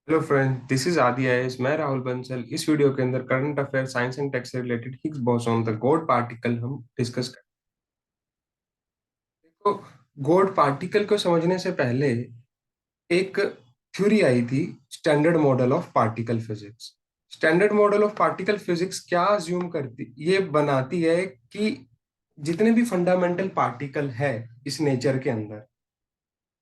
Hello friend, this is Adi IAS. मैं राहुल बंसल। इस video के अंदर current affair, science and tech से related Higgs boson the God particle हम डिस्कस करेंगे। तो गॉड पार्टिकल को समझने से पहले एक थ्योरी आई थी, standard model of particle physics. Standard model of particle physics क्या अज्यूम करती, ये बनाती है कि जितने भी फंडामेंटल पार्टिकल है इस नेचर के अंदर,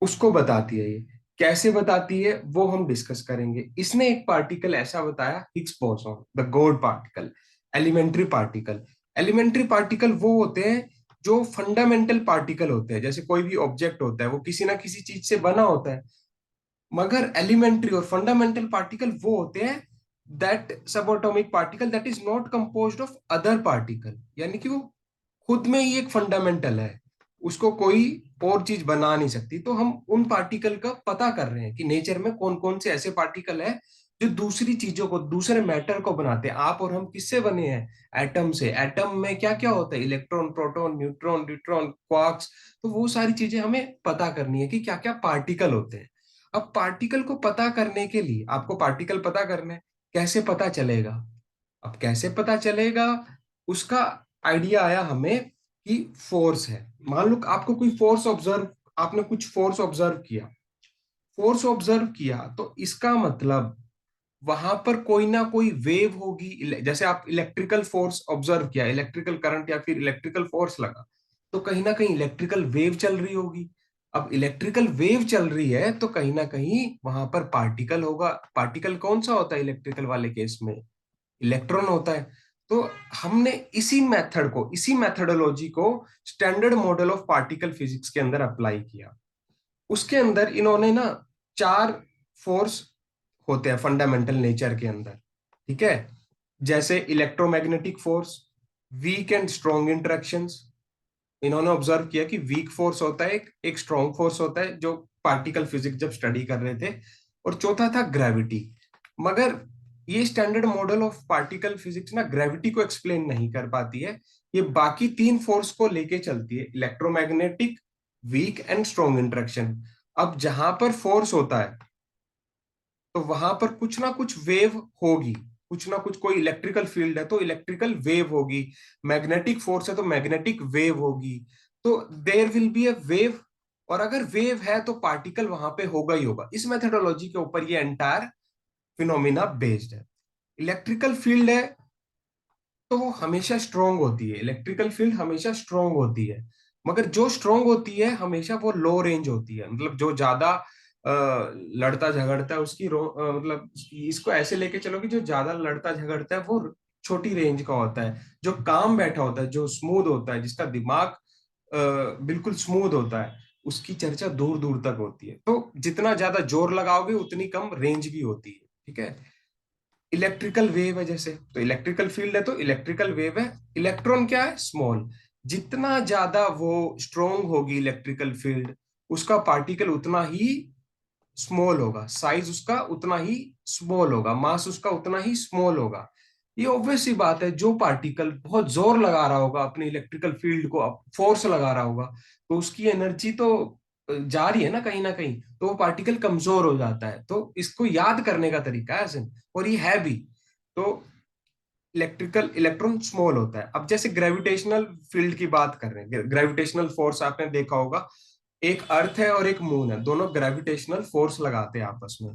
उसको बताती है। ये कैसे बताती है वो हम डिस्कस करेंगे। इसने एक पार्टिकल ऐसा बताया, Higgs boson the God particle, elementary particle. Elementary particle वो होते हैं जो फंडामेंटल पार्टिकल होते हैं। जैसे कोई भी ऑब्जेक्ट होता है वो किसी ना किसी चीज से बना होता है, मगर एलिमेंट्री और फंडामेंटल पार्टिकल वो होते हैं दैट सब atomic particle that is not composed of other particle, यानी कि वो खुद में ही एक फंडामेंटल है, उसको कोई और चीज बना नहीं सकती। तो हम उन पार्टिकल का पता कर रहे हैं कि नेचर में कौन कौन से ऐसे पार्टिकल है जो दूसरी चीजों को, दूसरे मैटर को बनाते हैं। आप और हम किससे बने हैं? एटम से। एटम में क्या क्या होता है? Electron, proton, neutron, deuteron, quarks. तो वो सारी चीजें हमें पता करनी है कि क्या क्या पार्टिकल होते हैं। अब पार्टिकल को पता करने के लिए आपको पार्टिकल पता करना है, कैसे पता चलेगा? अब कैसे पता चलेगा, उसका आइडिया आया हमें कि फोर्स है। मान लो आपको कोई फोर्स ऑब्जर्व, आपने कुछ फोर्स ऑब्जर्व किया। फोर्स ऑब्जर्व किया तो इसका मतलब वहां पर कोई ना कोई वेव होगी। जैसे आप इलेक्ट्रिकल फोर्स ऑब्जर्व किया, इलेक्ट्रिकल करंट या फिर इलेक्ट्रिकल फोर्स लगा, तो कहीं ना कहीं इलेक्ट्रिकल वेव चल रही होगी। अब इलेक्ट्रिकल वेव चल रही है तो कहीं ना कहीं वहां पर पार्टिकल होगा। पार्टिकल कौन सा होता है इलेक्ट्रिकल वाले केस में? इलेक्ट्रॉन होता है। तो हमने इसी मेथड को, इसी मेथडोलॉजी को standard model of particle physics के अंदर अप्लाई किया। उसके अंदर इन्होंने ना चार फोर्स होते हैं फंडामेंटल नेचर के अंदर, ठीक है? जैसे electromagnetic force, weak and strong interactions. इन्होंने ऑब्जर्व किया कि वीक फोर्स होता है, एक स्ट्रॉन्ग फोर्स होता है, जो पार्टिकल फिजिक्स जब स्टडी कर रहे थे। और चौथा था ग्रेविटी। मगर ये standard model of particle physics ना ग्रेविटी को एक्सप्लेन नहीं कर पाती है। ये बाकी तीन फोर्स को लेके चलती है, electromagnetic, weak and strong interaction. अब जहां पर फोर्स होता है तो वहां पर कुछ ना कुछ वेव होगी, कुछ ना कुछ, कोई इलेक्ट्रिकल फील्ड है तो इलेक्ट्रिकल वेव होगी, मैग्नेटिक फोर्स है तो मैग्नेटिक वेव होगी। तो there will be a wave. और अगर वेव है तो पार्टिकल वहां पे होगा ही होगा। इस मेथोडोलॉजी के ऊपर ये एंटायर फिनोमिना बेस्ड है। इलेक्ट्रिकल फील्ड है तो वो हमेशा स्ट्रोंग होती है, इलेक्ट्रिकल फील्ड हमेशा स्ट्रोंग होती है। मगर जो स्ट्रोंग होती है हमेशा वो लो रेंज होती है। मतलब जो ज्यादा लड़ता झगड़ता है उसकी मतलब इसको ऐसे लेके चलो कि जो ज्यादा लड़ता झगड़ता है वो छोटी रेंज का होता है। जो काम बैठा होता है, जो स्मूथ होता है, जिसका दिमाग बिल्कुल स्मूथ होता है, उसकी चर्चा दूर दूर तक होती है। तो जितना ज्यादा जोर लगाओगे उतनी कम रेंज भी होती है, ठीक है? इलेक्ट्रिकल वेव है जैसे, तो इलेक्ट्रिकल फील्ड है तो इलेक्ट्रिकल वेव है। इलेक्ट्रॉन क्या है? स्मॉल। जितना ज्यादा वो स्ट्रोंग होगी इलेक्ट्रिकल फील्ड, उसका पार्टिकल उतना ही स्मॉल होगा, साइज उसका उतना ही स्मॉल होगा, मास उसका उतना ही स्मॉल होगा। ये ऑब्वियस सी बात है। जो पार्टिकल बहुत जोर लगा रहा होगा अपने इलेक्ट्रिकल फील्ड को, फोर्स लगा रहा होगा, तो उसकी एनर्जी तो जा रही है ना कहीं, तो वो पार्टिकल कमजोर हो जाता है। तो इसको याद करने का तरीका है ऐसे, और ये है भी। तो इलेक्ट्रिकल इलेक्ट्रॉन स्मॉल होता है। अब जैसे ग्रेविटेशनल फील्ड की बात कर रहे हैं, ग्रेविटेशनल फोर्स आपने देखा होगा, एक अर्थ है और एक मून है, दोनों ग्रेविटेशनल फोर्स लगाते हैं आपस में।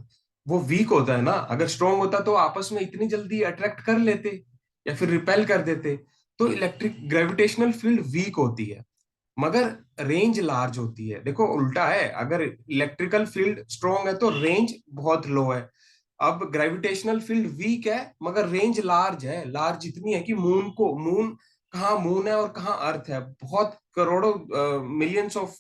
वो वीक होता है ना, अगर स्ट्रांग होता तो आपस में इतनी जल्दी अट्रैक्ट कर लेते या फिर रिपेल कर देते। तो इलेक्ट्रिक ग्रेविटेशनल फील्ड वीक होती है, मगर रेंज लार्ज होती है। देखो उल्टा है, अगर इलेक्ट्रिकल फील्ड स्ट्रांग है तो रेंज बहुत लो है। अब ग्रेविटेशनल फील्ड वीक है मगर रेंज लार्ज है। लार्ज इतनी है कि मून कहाँ मून है और कहाँ अर्थ है, बहुत करोड़ों मिलियंस ऑफ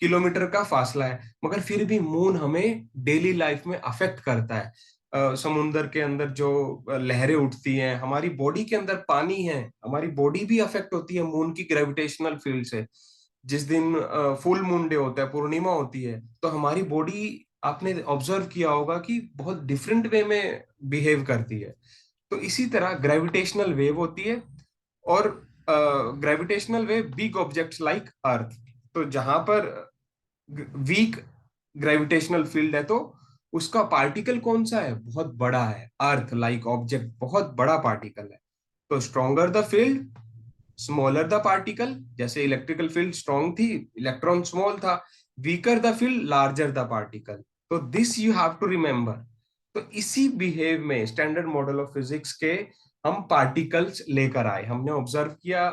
किलोमीटर का फासला है। मगर फिर भी मून हमें डेली लाइफ में अफेक्ट करता है। समुंदर के अंदर जो लहरें उठती हैं, हमारी बॉडी के अंदर पानी है, हमारी बॉडी भी अफेक्ट होती है मून की ग्रेविटेशनल फील्ड से। जिस दिन फुल मून डे होता है, पूर्णिमा होती है, तो हमारी बॉडी, आपने ऑब्जर्व किया होगा कि बहुत डिफरेंट वे में बिहेव करती है। तो इसी तरह ग्रेविटेशनल वेव होती है। और gravitational wave big objects like earth, तो जहां पर वीक ग्रेविटेशनल फील्ड है तो उसका पार्टिकल कौन सा है, बहुत बड़ा है, अर्थ लाइक ऑब्जेक्ट बहुत बड़ा पार्टिकल है। तो stronger the field smaller the particle, जैसे इलेक्ट्रिकल फील्ड स्ट्रॉन्ग थी, इलेक्ट्रॉन स्मॉल था, weaker the field larger the particle. तो this you have to remember. तो इसी बिहेव में स्टैंडर्ड मॉडल ऑफ फिजिक्स के हम पार्टिकल्स लेकर आए, हमने ऑब्जर्व किया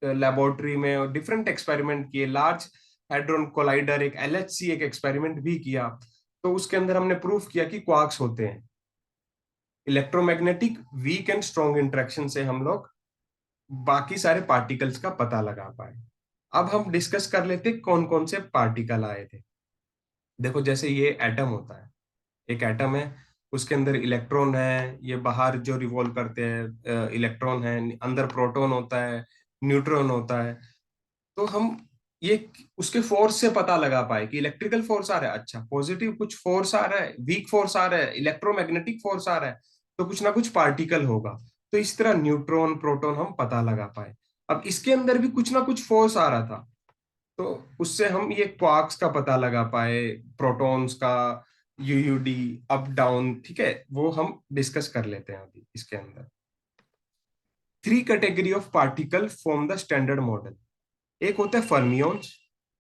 लेबोरेटरी में और डिफरेंट एक्सपेरिमेंट किए, लार्ज हैड्रॉन कोलाइडर एक एलएचसी एक एक्सपेरिमेंट भी किया। तो उसके अंदर हमने प्रूफ किया कि क्वार्क्स होते हैं। Electromagnetic weak and strong interaction से हम लोग बाकी सारे पार्टिकल्स का पता लगा पाए। अब हम डिस्कस कर लेते कौन कौन से पार्टिकल आए थे। देखो जैसे ये एटम होता है, एक एटम है, उसके अंदर इलेक्ट्रॉन है, ये बाहर जो रिवॉल्व करते हैं इलेक्ट्रॉन है, अंदर प्रोटॉन होता है, न्यूट्रॉन होता है। तो हम ये उसके फोर्स से पता लगा पाए कि इलेक्ट्रिकल फोर्स आ रहा है, अच्छा पॉजिटिव कुछ फोर्स आ रहा है, वीक फोर्स आ रहा है, इलेक्ट्रोमैग्नेटिक फोर्स आ रहा है, तो कुछ ना कुछ पार्टिकल होगा। तो इस तरह न्यूट्रॉन प्रोटॉन हम पता लगा पाए। अब इसके अंदर भी कुछ ना कुछ फोर्स आ रहा था, तो उससे हम ये क्वार्क्स का पता लगा पाए, प्रोटॉन्स का, यूयूडी, अप डाउन, ठीक है, वो हम डिस्कस कर लेते हैं अभी इसके अंदर। Three category of particle form the standard model. एक होता है फर्मियोन्स,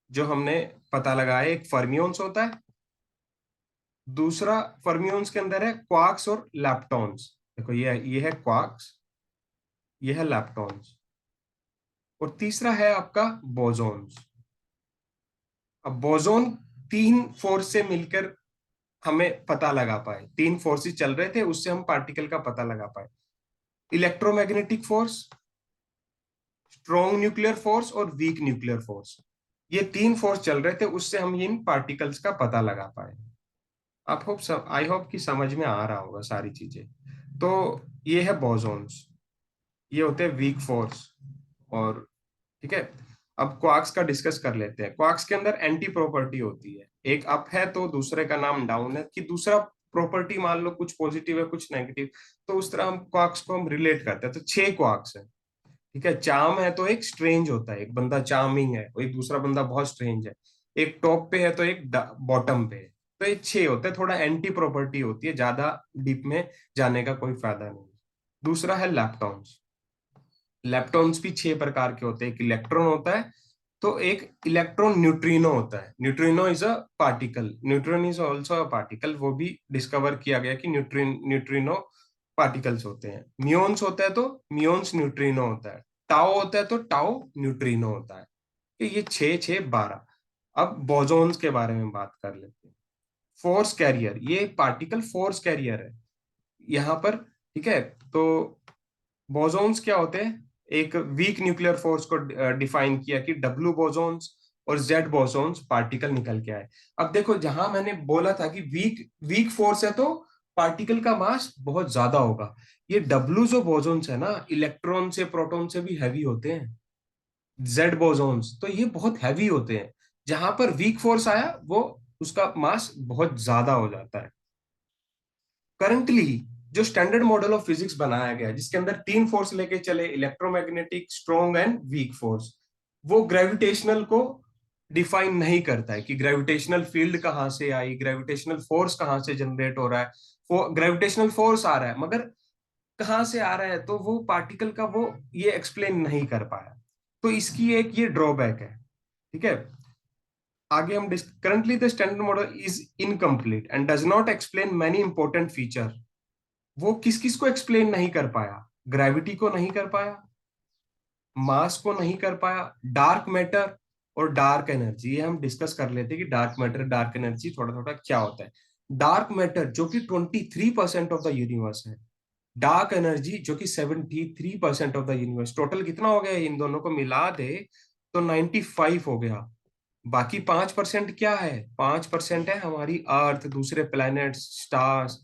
जो हमने पता लगाया, एक फर्मियोन्स होता है। दूसरा फर्मियोन्स के अंदर है क्वार्क्स और लैप्टॉन्स। देखो ये है क्वार्क्स, ये है लैप्टॉन्स। और तीसरा है आपका बोसोन्स। अब बोसोन तीन फोर्स से मिलकर हमें पता लगा पाए, तीन फोर्सेस चल रहे थे, उससे हम पार्टिकल का पता लगा पाए। Electromagnetic force, strong nuclear force और वीक न्यूक्लियर फोर्स, ये तीन फोर्स चल रहे थे, उससे हम इन पार्टिकल्स का पता लगा पाए। आप होप आई होप कि समझ में आ रहा होगा सारी चीजें। तो ये है बोसोन्स, ये होते हैं वीक फोर्स। और ठीक है, अब क्वार्क्स का डिस्कस कर लेते हैं। क्वार्क्स के अंदर एंटी प्रॉपर्टी होती है, एक अप है तो दूसरे का नाम डाउन है, कि दूसरा प्रॉपर्टी मान लो कुछ पॉजिटिव है कुछ नेगेटिव, तो उस तरह हम क्वार्क्स को हम रिलेट करते हैं। तो छह क्वार्क्स है, ठीक है। चार्म है तो एक स्ट्रेंज होता है, एक बंदा चार्मिंग है और एक दूसरा बंदा बहुत स्ट्रेंज है। एक टॉप पे है तो एक बॉटम पे है। तो ये छह होते हैं, थोड़ा एंटी प्रॉपर्टी होती है, ज्यादा डीप में जाने का कोई फायदा नहीं। दूसरा है लैप्टॉन्स। लैप्टॉन्स भी छह प्रकार के होते हैं, एक इलेक्ट्रॉन होता है, तो एक इलेक्ट्रॉन न्यूट्रिनो होता है। Neutrino is a particle, neutron is also a particle, वो भी डिस्कवर किया गया कि न्यूट्रिनो पार्टिकल्स होते हैं। म्यून्स होता है तो म्यून्स न्यूट्रिनो होता है। टाओ होता है तो टाओ न्यूट्रिनो होता है। कि ये छः छः 12। अब बोसोन्स के बारे में बात कर लेते हैं। फोर्स कैरियर, ये पार्टिकल फोर्स कैरियर है यहाँ पर, ठीक है। तो बोसोन्स क्या होते हैं, एक वीक न्यूक्लियर फोर्स को डिफाइन किया कि डब्ल्यू बोसोन्स और जेड बोसोन्स पार्टिकल निकल के आए। अब देखो जहां मैंने बोला था कि वीक वीक फोर्स है तो पार्टिकल का मास बहुत ज्यादा होगा, ये डब्ल्यू जो बोसोन्स है ना, इलेक्ट्रॉन से प्रोटॉन से भी हैवी होते हैं। जेड बोसोन्स तो ये बहुत हैवी होते हैं, जहां पर वीक फोर्स आया वो उसका मास बहुत ज्यादा हो जाता है। करंटली जो स्टैंडर्ड मॉडल ऑफ फिजिक्स बनाया गया है, जिसके अंदर तीन फोर्स लेके चले, electromagnetic, strong and weak force, वो ग्रेविटेशनल को डिफाइन नहीं करता है कि ग्रेविटेशनल फील्ड कहाँ से आई, ग्रेविटेशनल फोर्स कहाँ से जनरेट हो रहा है। ग्रेविटेशनल फोर्स आ रहा है मगर कहाँ से आ रहा है, तो वो पार्टिकल का वो ये एक्सप्लेन नहीं कर पाया। तो इसकी एक ये ड्रॉबैक है, ठीक है। आगे हम currently the standard model is incomplete and does not explain many important feature. वो किस किस को एक्सप्लेन नहीं कर पाया, ग्रेविटी को नहीं कर पाया, मास को नहीं कर पाया, डार्क मैटर और डार्क एनर्जी। ये हम डिस्कस कर लेते हैं कि डार्क मैटर डार्क एनर्जी थोड़ा थोड़ा क्या होता है। डार्क मैटर जो कि 23% ऑफ द यूनिवर्स है, डार्क एनर्जी जो कि 73% ऑफ द यूनिवर्स, टोटल कितना हो गया, इन दोनों को मिला दे तो 95 हो गया। बाकी 5% क्या है, 5% है हमारी अर्थ, दूसरे प्लैनेट्स, स्टार्स,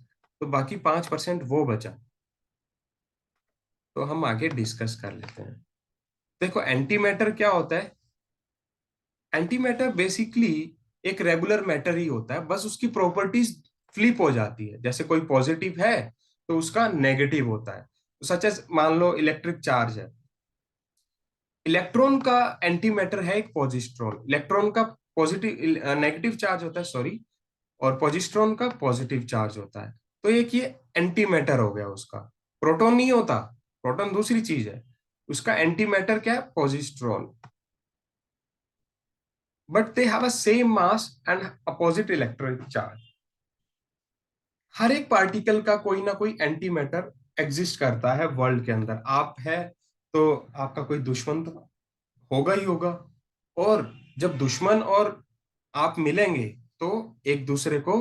तो बाकी 5% वो बचा। तो हम आगे डिस्कस कर लेते हैं। देखो एंटी मैटर क्या होता है। एंटी मैटर बेसिकली एक रेगुलर मैटर ही होता है, बस उसकी प्रॉपर्टीज फ्लिप हो जाती है। जैसे कोई पॉजिटिव है तो उसका नेगेटिव होता है, सच एज मान लो इलेक्ट्रिक चार्ज है। इलेक्ट्रॉन का एंटी मैटर है एक पॉजिट्रॉन, इलेक्ट्रॉन का पॉजिटिव नेगेटिव चार्ज होता है, सॉरी, और पॉजिस्ट्रॉन का पॉजिटिव चार्ज होता है। तो एक ये एंटी मैटर हो गया उसका। प्रोटॉन नहीं होता, प्रोटॉन दूसरी चीज है, उसका एंटी मैटर क्या है, positron. But they have a same mass and opposite electric charge. हर एक पार्टिकल का कोई ना कोई एंटी मैटर एग्जिस्ट करता है वर्ल्ड के अंदर। आप है तो आपका कोई दुश्मन तो होगा ही होगा, और जब दुश्मन और आप मिलेंगे तो एक दूसरे को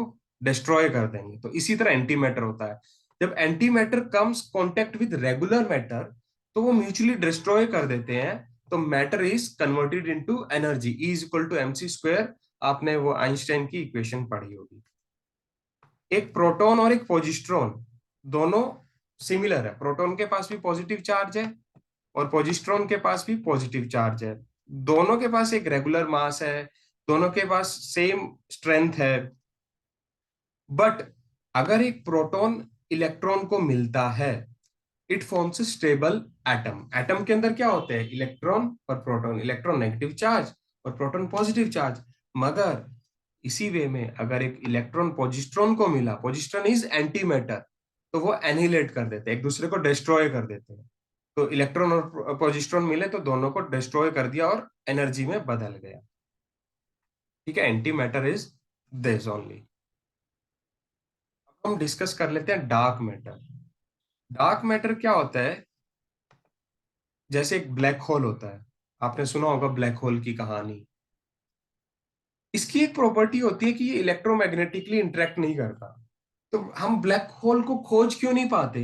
डिस्ट्रॉय कर देंगे। तो इसी तरह एंटी मैटर होता है। जब antimatter comes contact with regular matter तो वो म्यूचुअली डिस्ट्रॉय कर देते हैं। तो matter is converted into energy, E is equal to MC square. आपने वो आइंस्टाइन की इक्वेशन पढ़ी होगी। एक प्रोटॉन और एक पोजिस्ट्रॉन दोनों सिमिलर है। प्रोटॉन के पास भी पॉजिटिव चार्ज है और पोजिस्ट्रॉन के पास भी पॉजिटिव चार्ज है। दोनों के पास एक रेगुलर मास है, दोनों के पास सेम स्ट्रेंथ है। बट अगर एक प्रोटॉन इलेक्ट्रॉन को मिलता है, it forms stable atom. Atom के अंदर क्या होते हैं, इलेक्ट्रॉन और प्रोटॉन। इलेक्ट्रॉन नेगेटिव चार्ज और प्रोटॉन पॉजिटिव चार्ज। मगर इसी वे में अगर एक इलेक्ट्रॉन पोजिस्ट्रॉन को मिला, पोजिस्ट्रॉन इज एंटी मैटर, तो वो एनिहिलेट कर देते हैं, एक दूसरे को डिस्ट्रॉय कर देते हैं। तो इलेक्ट्रॉन और पोजिस्ट्रॉन मिले तो दोनों को डिस्ट्रॉय कर दिया और एनर्जी में बदल गया। ठीक है, anti matter is this only. हम डिस्कस कर लेते हैं डार्क मैटर। डार्क मैटर क्या होता है, जैसे एक ब्लैक होल होता है। आपने सुना होगा ब्लैक होल की कहानी। इसकी एक प्रॉपर्टी होती है कि ये इलेक्ट्रोमैग्नेटिकली इंटरेक्ट नहीं करता। तो हम ब्लैक होल को खोज क्यों नहीं पाते।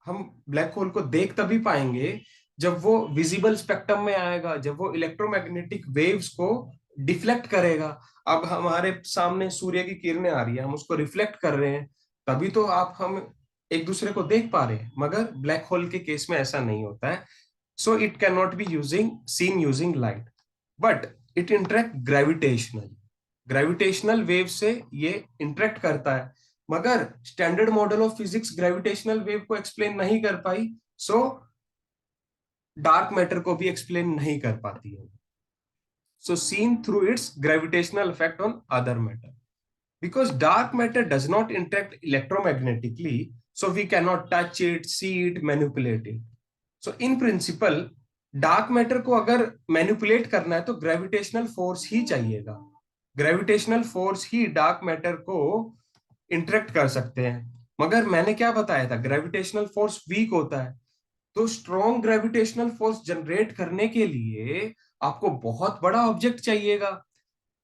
हम ब्लैक होल को देख तभी पाएंगे जब वो विजिबल स्पेक्ट्रम में आएगा, जब वो इलेक्ट्रोमैग्नेटिक वेव्स को डिफ्लेक्ट करेगा। अब हमारे सामने सूर्य की किरणें आ रही है, हम उसको रिफ्लेक्ट कर रहे हैं, तभी तो आप हम एक दूसरे को देख पा रहे हैं। मगर ब्लैक होल के केस में ऐसा नहीं होता है। So it can not be using seen using light, but it interact gravitational. Gravitational wave से ये इंटरेक्ट करता है। मगर standard model of physics gravitational wave को एक्सप्लेन नहीं कर पाई, सो डार्क मैटर को भी एक्सप्लेन नहीं कर पाती है। So seen through it's gravitational effect on other matter, because dark matter does not interact electromagnetically, so we cannot touch it, see it, manipulate it. So in principle dark matter को अगर manipulate करना है तो gravitational force ही चाहिएगा। Gravitational force ही dark matter को interact कर सकते हैं। मगर मैंने क्या बताया था, ग्रेविटेशनल फोर्स वीक होता है। तो स्ट्रॉन्ग ग्रेविटेशनल फोर्स जनरेट करने के लिए आपको बहुत बड़ा ऑब्जेक्ट चाहिएगा।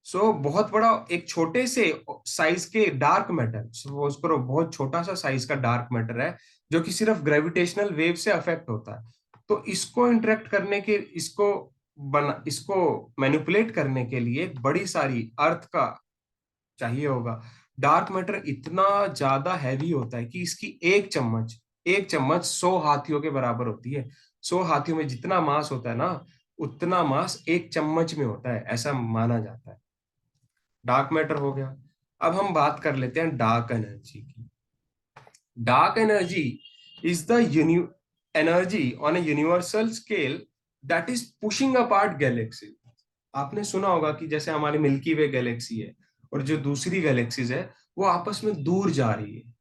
बहुत बड़ा, एक छोटे से साइज के डार्क मैटर, सपोज करो बहुत छोटा सा साइज का डार्क मैटर है जो कि सिर्फ ग्रेविटेशनल वेव से अफेक्ट होता है। तो इसको इंटरेक्ट करने के, इसको मैनिपुलेट करने के लिए बड़ी सारी अर्थ का चाहिए होगा। डार्क मैटर इतना ज्यादा हैवी होता है कि इसकी एक चम्मच 100 हाथियों के बराबर होती है। 100 हाथियों में जितना मास होता है ना, उतना मास एक चम्मच में होता है, ऐसा माना जाता है। डार्क मैटर हो गया। अब हम बात कर लेते हैं डार्क एनर्जी की। Dark energy is the energy on a universal scale that is pushing apart Galaxy. आपने सुना होगा कि जैसे हमारी मिल्की वे गैलेक्सी है और जो दूसरी गैलेक्सीज है वो आपस में दूर जा रही है।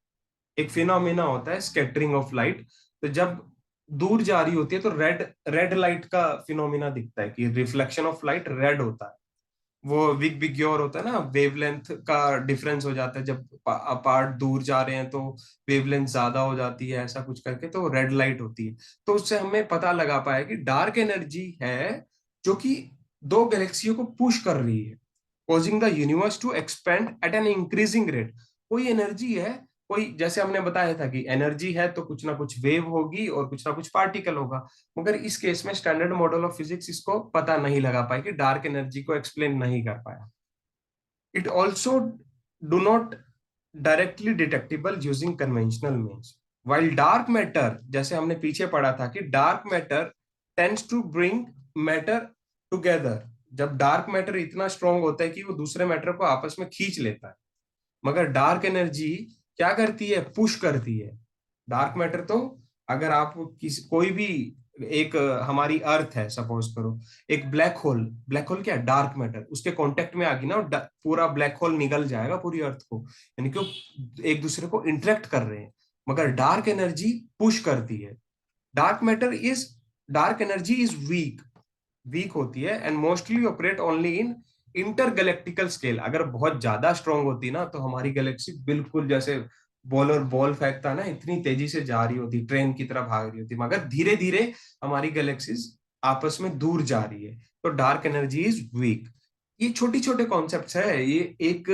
एक फिनोमेना होता है स्कैटरिंग ऑफ लाइट। तो जब दूर जा रही होती है तो रेड रेड लाइट का फिनोमेना दिखता है कि रिफ्लेक्शन ऑफ लाइट रेड होता है। वो विग बिग्योर होता है ना, वेवलेंथ का डिफरेंस हो जाता है। जब अपार्ट दूर जा रहे हैं तो वेवलेंथ ज्यादा हो जाती है, ऐसा कुछ करके तो रेड लाइट होती है। तो उससे हमें पता लगा पाया कि डार्क एनर्जी है जो कि दो गैलेक्सियों को पुश कर रही है, causing the universe to expand at an increasing rate. कोई एनर्जी है, कोई, जैसे हमने बताया था कि एनर्जी है तो कुछ ना कुछ वेव होगी और कुछ ना कुछ पार्टिकल होगा। मगर इस केस में स्टैंडर्ड मॉडल ऑफ फिजिक्स इसको पता नहीं लगा पाई कि डार्क एनर्जी को एक्सप्लेन नहीं कर पाया। It also do not directly detectable using conventional means. While dark matter, जैसे हमने पीछे पढ़ा था कि dark matter tends to bring matter together. जब डार्क मैटर इतना स्ट्रांग होता है कि वो दूसरे मैटर को आपस में खींच लेता है। मगर डार्क एनर्जी क्या करती है, पुश करती है। डार्क मैटर तो, अगर आप कोई भी एक हमारी अर्थ है सपोज करो, एक ब्लैक होल, ब्लैक होल क्या है, डार्क मैटर, उसके कांटेक्ट में आ गई ना पूरा ब्लैक होल निगल जाएगा पूरी अर्थ को, यानी कि वो एक दूसरे को इंटरेक्ट कर रहे हैं। मगर डार्क एनर्जी पुश करती है। Dark matter is dark energy is weak, weak होती है and mostly operate only in intergalactical scale. अगर बहुत ज्यादा स्ट्रांग होती ना तो हमारी गैलेक्सी बिल्कुल जैसे बॉलर बॉल फेंकता है ना, इतनी तेजी से जा रही होती, ट्रेन की तरह भाग रही होती, मगर धीरे धीरे हमारी गैलेक्सीज आपस में दूर जा रही है। तो डार्क एनर्जी इज वीक। ये छोटी छोटे कॉन्सेप्ट्स है, ये एक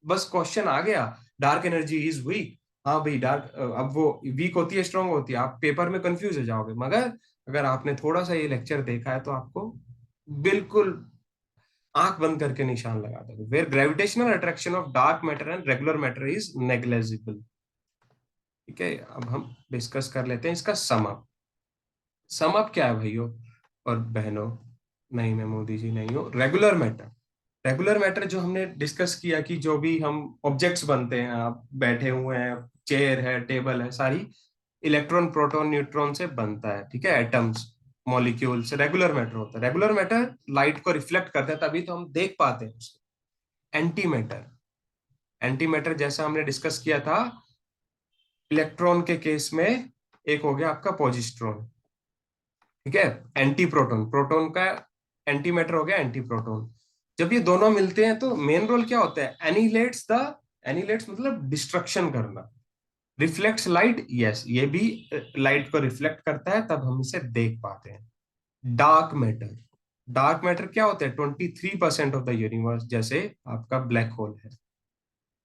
बस क्वेश्चन आ गया, डार्क एनर्जी इज वीक, हाँ भाई डार्क, अब वो वीक होती है स्ट्रांग होती है, आप पेपर में कंफ्यूज हो जाओगे। मगर अगर आपने थोड़ा सा ये लेक्चर देखा है तो आपको बिल्कुल आंख बंद करके निशान लगा दोगे। Where gravitational attraction of dark matter and regular matter is negligible. ठीक है, अब हम डिस्कस कर लेते हैं इसका सम अप। सम अप क्या है भाइयों और बहनों, नहीं मैं मोदी जी नहीं हूँ, रेगुलर मैटर। रेगुलर मैटर जो हमने डिस्कस किया कि जो भी हम ऑब्जेक्ट्स बनते हैं, आप बैठे हुए हैं, चेयर है, टेबल है, सारी इलेक्ट्रॉन प्रोटॉन न्यूट्रॉन से बनता है, ठीक है, एटम्स मॉलिक्यूल से रेगुलर मैटर होता है। रेगुलर मैटर लाइट को रिफ्लेक्ट करता है, तभी तो हम देख पाते हैं उसको। एंटी मैटर, एंटी मैटर जैसा हमने डिस्कस किया था इलेक्ट्रॉन के केस में, एक हो गया आपका पॉजिस्ट्रॉन, ठीक है, एंटी प्रोटॉन, प्रोटॉन का एंटी मैटर हो गया एंटी प्रोटॉन। जब ये दोनों मिलते हैं तो मेन रोल क्या होता है, एनिलेट्स द, एनिलेट्स मतलब डिस्ट्रक्शन करना। रिफ्लेक्ट्स लाइट, यस ये भी लाइट को रिफ्लेक्ट करता है, तब हम इसे देख पाते हैं। डार्क मैटर, डार्क मैटर क्या होता है, 23% ऑफ द यूनिवर्स, जैसे आपका ब्लैक होल है।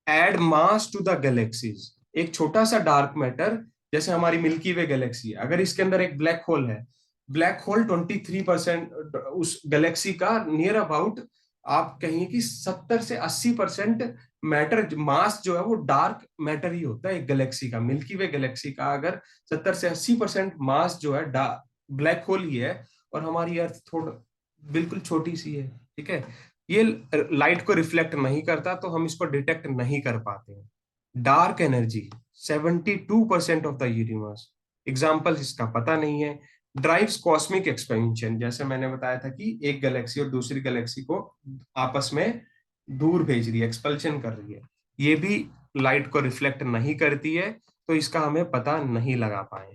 Add mass to the galaxies, एक छोटा सा डार्क मैटर जैसे हमारी मिल्की वे गैलेक्सी है, अगर इसके अंदर एक ब्लैक होल है, ब्लैक होल 23% उस गैलेक्सी का नियर अबाउट, आप कहिए कि 70 से 80% मैटर मास जो है वो डार्क मैटर ही होता है एक गैलेक्सी का। मिल्की वे गैलेक्सी का अगर 70 से 80% मास जो है ब्लैक होल ही है, और हमारी अर्थ थोड़ा बिल्कुल छोटी सी है, ठीक है, ये लाइट को रिफ्लेक्ट नहीं करता तो हम इसको डिटेक्ट नहीं कर पाते हैं। Dark energy 72% of the universe, example इसका पता नहीं है। ड्राइव्स कॉस्मिक एक्सपेंशन, जैसे मैंने बताया था कि एक गैलेक्सी और दूसरी गैलेक्सी को आपस में दूर भेज रही है, एक्सपल्शन कर रही है, ये भी लाइट को रिफ्लेक्ट नहीं करती है, तो इसका हमें पता नहीं लगा पाए।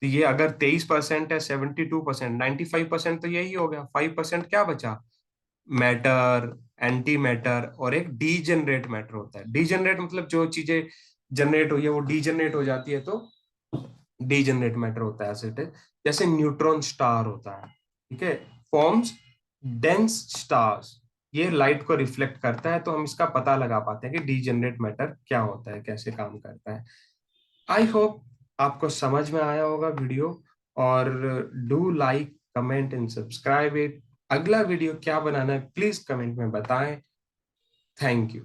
तो ये अगर 23% है, 72%, 95% तो यही हो गया, 5% क्या बचा, मैटर, एंटी मैटर और एक डीजेनरेट मैटर होता है। डीजेनरेट मतलब जो चीजें जनरेट हुई है वो डीजेनरेट हो जाती है, तो डीजेनरेट मैटर होता है। एसिड जैसे न्यूट्रॉन स्टार होता है, ठीक है, फॉर्म्स डेंस स्टार्स, ये लाइट को रिफ्लेक्ट करता है, तो हम इसका पता लगा पाते हैं कि डीजेनरेट मैटर क्या होता है, कैसे काम करता है। आई होप आपको समझ में आया होगा वीडियो, और do like comment and subscribe it. अगला वीडियो क्या बनाना है प्लीज कमेंट में बताएं। Thank you.